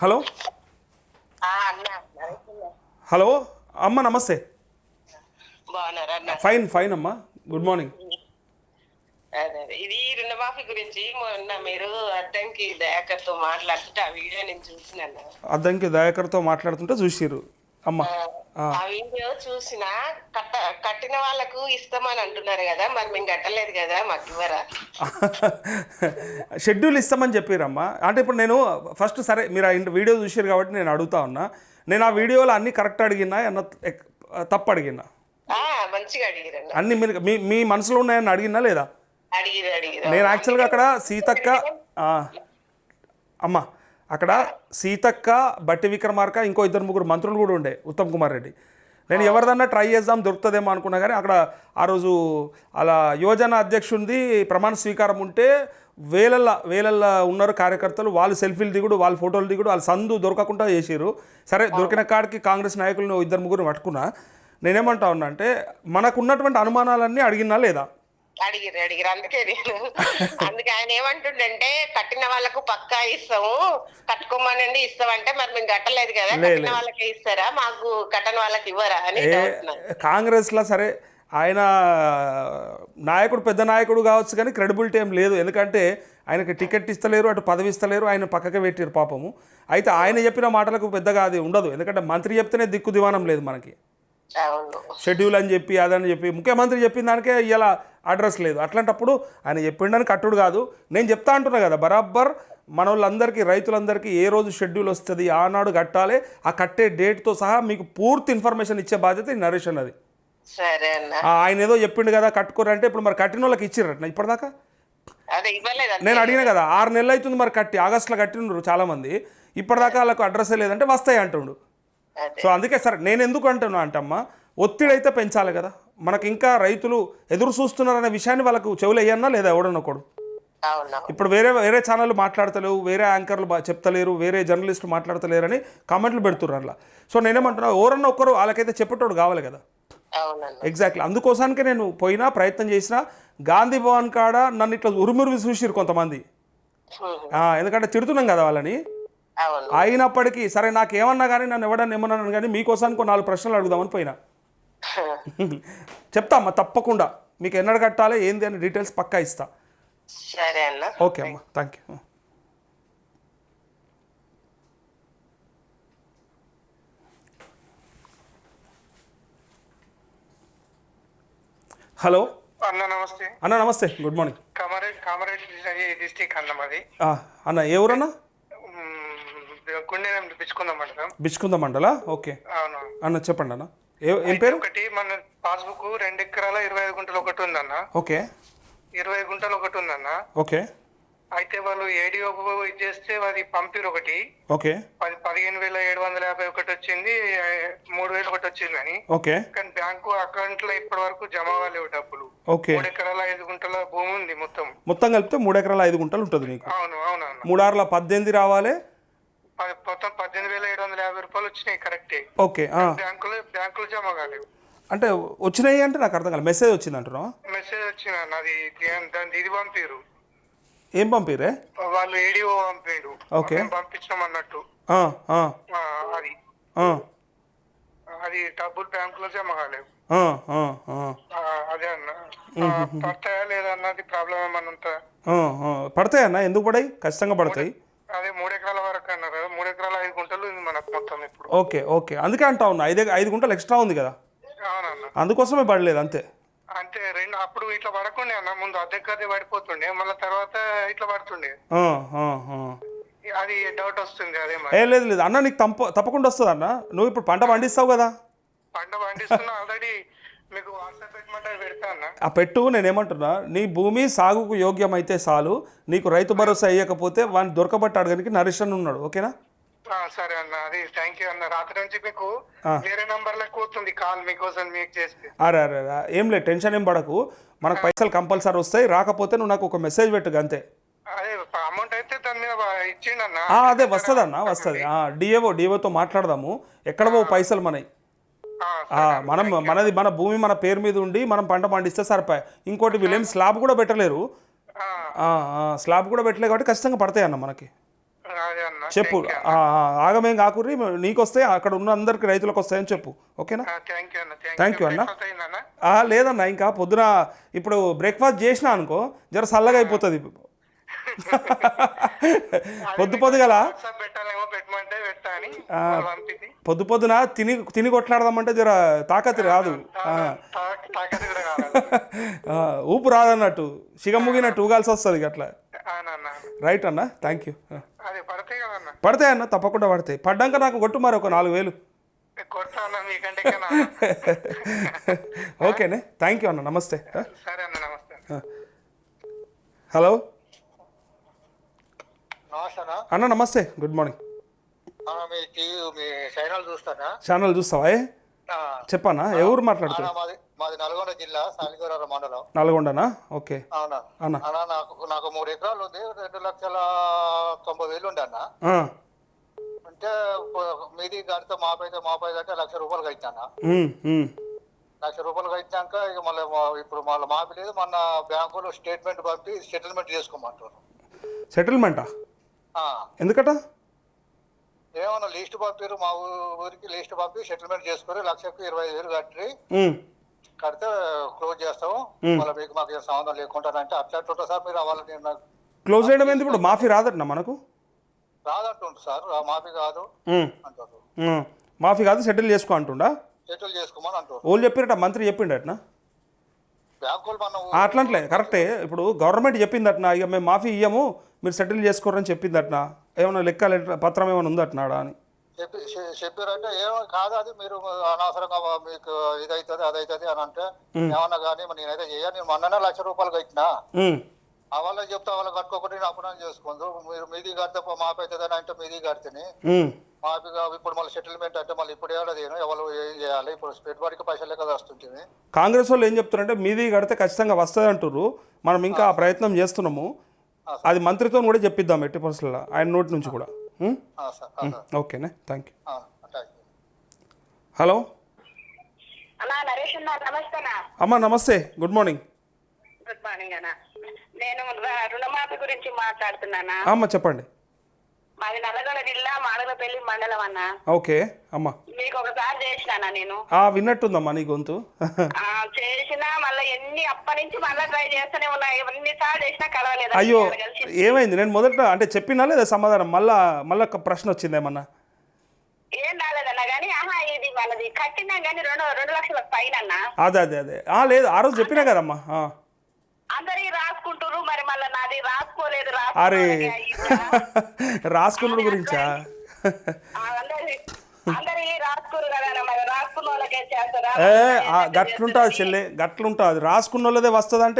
Hello hello అమ్మ నమస్తే. Fine fine అమ్మా, గుడ్ మార్నింగ్. ఇది రుణమాఫీ గురించి మొన్న మీరు అద్దంకి దయాకర్తో మాట్లాడుతుంటే ఆ వీడియో నేను చూసినాను. అద్దంకి దయాకర్తో మాట్లాడుతుంటే చూసిర్రు అమ్మ. ఆ వీడియో చూసిన కట్టిన వాళ్ళకు ఇస్తామని అంటున్నారు కదా, మరి మేము కట్టలేదు కదా, మాకు ఇవ్వరా? షెడ్యూల్ ఇస్తామని చెప్పారమ్మా. అంటే ఇప్పుడు నేను ఫస్ట్ సరే మీరు ఆ వీడియో చూసారు కాబట్టి నేను అడుగుతా ఉన్నా, నేను ఆ వీడియోలో అన్నీ కరెక్ట్ అడిగినా అన్న తప్పు అడిగినా? మంచిగా అడిగిరండి. అన్ని మీరు మీ మనసులో ఉన్నాయని అడిగినా లేదా? నేను యాక్చువల్గా అక్కడ సీతక్క అమ్మ, అక్కడ సీతక్క, బట్టి విక్రమార్క, ఇంకో 2-3 మంత్రులు కూడా ఉండే, ఉత్తమ్ కుమార్ రెడ్డి. నేను ఎవరిదన్నా ట్రై చేద్దాం దొరుకుతుందేమో అనుకున్నా, కానీ అక్కడ ఆ రోజు అలా యువజన అధ్యక్షుడిది ప్రమాణ స్వీకారం ఉంటే వేలల్లో ఉన్నారు కార్యకర్తలు, వాళ్ళు సెల్ఫీలు దిగుడు, వాళ్ళ ఫోటోలు దిగుడు, వాళ్ళు సందు దొరకకుండా చేసారు. సరే దొరికిన కాడికి కాంగ్రెస్ నాయకులను 2-3 పట్టుకున్నా. నేనేమంటా ఉన్నా అంటే మనకు ఉన్నటువంటి అనుమానాలన్నీ అడిగినా లేదా? అడిగిరు. అందుకే ఆయన ఏమంటుండంటే కట్టిన వాళ్ళకు పక్కా ఇస్తాము, కట్టుకోమనండి ఇస్తామంటే, మరి మేము కట్టలేదు కదా, కట్టిన వాళ్ళకి ఇస్తారా, మాకు కట్టని వాళ్ళకి ఇవ్వరా అని. కాంగ్రెస్లో సరే ఆయన నాయకుడు, పెద్ద నాయకుడు కావచ్చు, కానీ క్రెడిబిలిటీ ఏం లేదు. ఎందుకంటే ఆయనకి టికెట్ ఇస్తలేరు, అటు పదవి ఇస్తలేరు, ఆయన పక్కకే పెట్టారు పాపము. అయితే ఆయన చెప్పిన మాటలకు పెద్దగా అది ఉండదు, ఎందుకంటే మంత్రి చెప్తేనే దిక్కు దివానం లేదు మనకి. షెడ్యూల్ అని చెప్పి అదని చెప్పి ముఖ్యమంత్రి చెప్పిన దానికే ఇలా అడ్రస్ లేదు. అట్లాంటప్పుడు ఆయన చెప్పిండని కట్టుడు కాదు. నేను చెప్తా అంటున్నా కదా, బరాబర్ మన వాళ్ళందరికీ, రైతులందరికీ ఏ రోజు షెడ్యూల్ వస్తుంది ఆనాడు కట్టాలి. ఆ కట్టే డేట్తో సహా మీకు పూర్తి ఇన్ఫర్మేషన్ ఇచ్చే బాధ్యత ఈ నరేష్ అన్నది. ఆయన ఏదో చెప్పిండు కదా కట్టుకోరంటే, ఇప్పుడు మరి కట్టిన వాళ్ళకి ఇచ్చిర్రట ఇప్పటిదాకా? నేను అడిగిన కదా, 6 నెలలు అవుతుంది మరి కట్టి, ఆగస్టులో కట్టిండ్రు చాలామంది, ఇప్పటిదాకా వాళ్ళకు అడ్రస్సే లేదంటే వస్తాయి అంటుండు. సో అందుకే సరే నేను ఎందుకు అంటున్నా అంటమ్మా, ఒత్తిడి అయితే పెంచాలి కదా. మనకి ఇంకా రైతులు ఎదురు చూస్తున్నారనే విషయాన్ని వాళ్ళకు చెవులు వేయన్నా లేదా ఎవడనొకడు. ఇప్పుడు వేరే ఛానళ్ళు మాట్లాడతలేవు, వేరే యాంకర్లు చెప్తలేరు, వేరే జర్నలిస్టులు మాట్లాడతలేరని కామెంట్లు పెడుతున్నారు అట్లా. సో నేనేమంటున్నా, ఎవరన్నా ఒక్కరు వాళ్ళకైతే చెప్పేటోడు కావాలి కదా. ఎగ్జాక్ట్లీ అందుకోసానికే నేను పోయినా, ప్రయత్నం చేసినా. గాంధీ భవన్ కాడ నన్ను ఇట్లా ఉరుమురు చూసిరు కొంతమంది, ఎందుకంటే తిడుతున్నాం కదా వాళ్ళని. అయినప్పటికీ సరే నాకేమన్నా కానీ, నన్ను ఎవడన్నా ఏమన్నాను కానీ, మీకోసానికి 4 ప్రశ్నలు అడుగుదామని పోయినా. చెప్తా అమ్మా, తప్పకుండా మీకు ఎన్నడ కట్టాలి ఏంది అని డీటెయిల్స్ పక్కా ఇస్తా. ఓకే అమ్మా, థ్యాంక్ యూ. హలో అన్న నమస్తే. అన్న నమస్తే, గుడ్ మార్నింగ్. కామారెడ్డి డిస్ట్రిక్ట్ అన్న మాది. అన్న ఏ ఊరన్నా? బిచ్కుంద మండలా. ఓకే అన్న, చెప్పండి అన్న. ఏం పేరు? ఒకటి మన పాస్బుక్ 2 ఎకరాల 25 గుంటలు ఒకటి ఉందన్న. ఓకే, 20 గుంటలు ఒకటి ఉందన్న. ఓకే. అయితే వాళ్ళు ఏడిఓకు ఇది చేస్తే అది పంపిరు ఒకటి. ఓకే. 15,750 ఒకటి వచ్చింది, 3,000 ఒకటి వచ్చింది అని. ఓకే. కానీ బ్యాంకు అకౌంట్ లో ఇప్పటి వరకు జమ అవ్వలేవు డబ్బులు. ఓకే. 3 ఎకరాల 5 గుంటల భూమి ఉంది మొత్తం కలిపితే 3 ఎకరాల 5 గుంటలు ఉంటుంది నీకు. అవును అవునన్న. 3 ఆరుల 18 రావాలి. మొత్తం 18,750 రూపాయలు వచ్చినాయి కరెక్టే. ఓకే. బ్యాంకులు జమ కాలేవు. అంటే వచ్చినాయి అంటే నాకు అర్థం కాలేదు. మెసేజ్ వచ్చింది అంటున్నావా? మెసేజ్ వచ్చింది అన్న, అది ఇది పంపిరు. ఏం పంపిరే? వాళ్ళు ఏడిఓ పంపిరు. ఓకే, పంపించాం అన్నట్టు. అది డబ్బులు బ్యాంకులో జమ కాలేవు. అదే అన్న, పడతాయా లేదా అన్నది ప్రాబ్లం ఏమన్నా ఉంటుందా? పడతాయి అన్న, ఎందుకు పడాయి? ఖచ్చితంగా పడతాయి. అదే 3 ఎకరాల వరకు అన్నారు కదా, 3 ఎకరాల 5 గుంటలు ఉంది మనకు మొత్తం ఇప్పుడు. ఓకే ఓకే, అందుకే అంటా ఉన్నా 5 గుంటలు ఎక్స్ట్రా ఉంది కదా, అవునన్న, అందుకోసమే పడలేదు అంతే. అంటే అప్పుడు ఇట్లా పడకుండే అన్న, ముందు అద్దె పడిపోతుండే, మళ్ళీ తర్వాత ఇట్లా పడుతుండే. అది డౌట్ వస్తుంది. అదే లేదు అన్న, నీకు తప్పకుండా వస్తుంది అన్న. నువ్వు ఇప్పుడు పంట పండిస్తావు కదా. పంట పండిస్తున్నా ఆల్రెడీ, మీకు వాట్సాప్ పెట్టమంటే పెడతా అన్న. పెట్టు. నేనేమంటున్నా, నీ భూమి సాగుకు యోగ్యమైతే చాలు. నీకు రైతు భరోసా అయ్యకపోతే వాడిని దొరకబట్టి అడగడానికి నరేష్ అన్న ఉన్నాడు. ఓకేనా? సరే అన్న, అది థ్యాంక్ యూ అన్న. రాత్రి నుంచి మీకు వేరే నంబర్లకు కూర్చుంది కాల్ మీకోసం, మీకు చేస్తే. అరే ఏం లేదు, టెన్షన్ ఏం పడకు. మనకు పైసలు కంపల్సరీ వస్తాయి. రాకపోతే నువ్వు నాకు ఒక మెసేజ్ పెట్టు అంతే. అదే అమౌంట్ అయితే దాని మీద ఇచ్చిండన్న. అదే వస్తుంది అన్న, వస్తుంది. డిఏఓతో మాట్లాడదాము. ఎక్కడవో పైసలు మనవి. మన భూమి మన పేరు మీద ఉండి మనం పంట పండిస్తే సరిపోయి. ఇంకోటి వీళ్ళేం స్లాబ్ కూడా పెట్టలేరు. స్లాబ్ కూడా పెట్టలేదు కాబట్టి ఖచ్చితంగా పడతాయి అన్న మనకి. అదే అన్న. చెప్పు. ఆగమేం కాకుర్రి, నీకు వస్తాయి, అక్కడ ఉన్న అందరికి రైతులకు వస్తాయని చెప్పు. ఓకేనా? థ్యాంక్ యూ అన్న. థ్యాంక్ యూ అన్న. Breakfast అయిందన్న? లేదన్నా, ఇంకా పొద్దున ఇప్పుడు బ్రేక్ఫాస్ట్ చేసినా అనుకో జర చల్లగా అయిపోతుంది. పొద్దుగల WhatsApp పెట్టాలేమో, పెట్టమంటే పెట్టా అని పంపింది. పొద్దున తిని కొట్లాడదామంటే జర తాకతి రాదు, తాకట్టు కూడా కావాలి. ఊపు రాదన్నట్టు, సిగముగినట్టు ఊగాల్సి వస్తుంది అట్లా. అవునన్న. రైట్ అన్న, థ్యాంక్ యూ. అది పడతాయి కదన్న? పడతాయి అన్న, తప్పకుండా పడతాయి. పడ్డాక నాకు కొట్టు మరి ఒక 4,000. కొడతా అన్న మీకంటే. ఓకేనే, థ్యాంక్ యూ అన్న, నమస్తే. సరే అన్న, నమస్తే. హలో నమస్తేనా అన్న, నమస్తే, గుడ్ మార్నింగ్. మీ టీవీ మీ ఛానల్ చూస్తానా? ఛానల్ చూస్తావా? చెప్పన్నా, ఎవరు మాట్లాడుతున్నారు? మాది నల్గొండ జిల్లా సాలిగూడ మండలం. నల్గొండనా? ఓకే అవునా అన్న. అన్న, నాకు 3 ఎకరాలు ఉంది. 2,90,000 ఉండే అన్న. అంటే మీది గడితో మాపైతే అంటే ₹1,00,000 కట్టినా. ₹1,00,000 కట్టినాక ఇక మళ్ళీ ఇప్పుడు మళ్ళీ మాపి లేదు. మొన్న బ్యాంకులో స్టేట్మెంట్ పంపి సెటిల్మెంట్ చేసుకోమంటారు. సెటిల్మెంటా? ఎందుకట? ఏమన్నా లిస్ట్ పంపారు, మా ఊరికి లిస్ట్ పంపి సెటిల్మెంట్ చేసుకుని 1,25,000 కడితే క్లోజ్ చేస్తాము, మళ్ళీ మీకు మాకు ఏం సంబంధం లేకుండా అంటే అట్లా సార్. మీరు వాళ్ళని క్లోజ్ చేయడం ఏంది? ఇప్పుడు మాఫీ రాదట మనకు? రాదంటుండ్రు సార్. మాఫీ కాదు అంటారు. మాఫీ కాదు, సెటిల్ చేసుకో అంటుండా? సెటిల్ చేసుకోమని అంటారు. వాళ్ళు చెప్పినట్ట, మంత్రి చెప్పిండటనా? బ్యాంకులు మనం అట్లంటలే, కరెక్టే. ఇప్పుడు గవర్నమెంట్ చెప్పిందటనా, ఇక మేము మాఫీ ఇయ్యము, మీరు సెటిల్ చేసుకోరని చెప్పిందటనా? ఏమన్నా లెక్క పత్రం ఏమైనా ఉందటనాడా అని చెప్పారంటే ఏమో కాదు, అది మీరు అనవసరంగా మీకు ఇదైతుంది అదైతుంది అని అంటే ఏమన్నా కానీ నేనైతే చేయను. నేను మొన్ననే ₹1,00,000 కట్టినా. ఆ వాళ్ళకి చెప్తా, వాళ్ళకి కట్టుకోకుండా నేను అప్పుడే చేసుకుందు. మీరు మీది కడితే మాఫీ అవుతుంది అని అంటే మీది కడితేనే మాఫీ. ఇప్పుడు మళ్ళీ సెటిల్మెంట్ అంటే మళ్ళీ ఇప్పుడు ఏడాది ఎవరు ఏం చేయాలి? ఇప్పుడు పెట్టుబడికి పైసలు కదా వస్తుంటుంది. కాంగ్రెస్ వాళ్ళు ఏం చెప్తున్నారంటే మీది కడితే ఖచ్చితంగా వస్తుంది అంటుర్రు. మనం ఇంకా ఆ ప్రయత్నం చేస్తున్నాము. అది మంత్రితో కూడా చెప్పిద్దాం ఎట్టి పరిస్థితుల్లో, ఆయన నోటి నుంచి కూడా. ఓకేనే, థ్యాంక్ యూ. హలో నరేష్ నమస్తేనా? అమ్మా నమస్తే, గుడ్ మార్నింగ్. గుడ్ మార్నింగ్ అన్న. నేను రుణమాఫీ గురించి మాట్లాడుతున్నానా? అమ్మ చెప్పండి. మాది నల్లగొండ జిల్లా మాడలపల్లి మండలం అన్న. ఓకే అమ్మా. మీకు ఒకసారి చేసినానా నేను? విన్నట్టుందమ్మా నీ గొంతు. చేసినా మళ్ళీ అప్పటి నుంచి మళ్ళీ ట్రై చేస్తూనే ఉన్నా. ఎన్నిసార్లు చేసినా కలవలేదు. అయ్యో, ఏమైంది? నేను మొదట అంటే చెప్పినా లేదా సమాధానం? మళ్ళా ప్రశ్న వచ్చింది ఏమన్నా? ఏం రాలేదన్నా కానీ ఇది మనది కట్టినా కానీ 2 లక్షల పైన. అదే లేదు, ఆ రోజు చెప్పినా కదమ్మా. అందరికి రాసుకుంటారు, మరి మళ్ళీ నాది రాసుకోలేదు. అరే రాసుకున్నాడు గురించా? అందరికి రాసుకోరు కదా, మరి రాసుకున్న వాళ్ళకే చేస్తారా? గట్లుంటుంది చెల్లె, గట్లుంటుంది. రాసుకున్న వాళ్ళదే వస్తుంది అంటే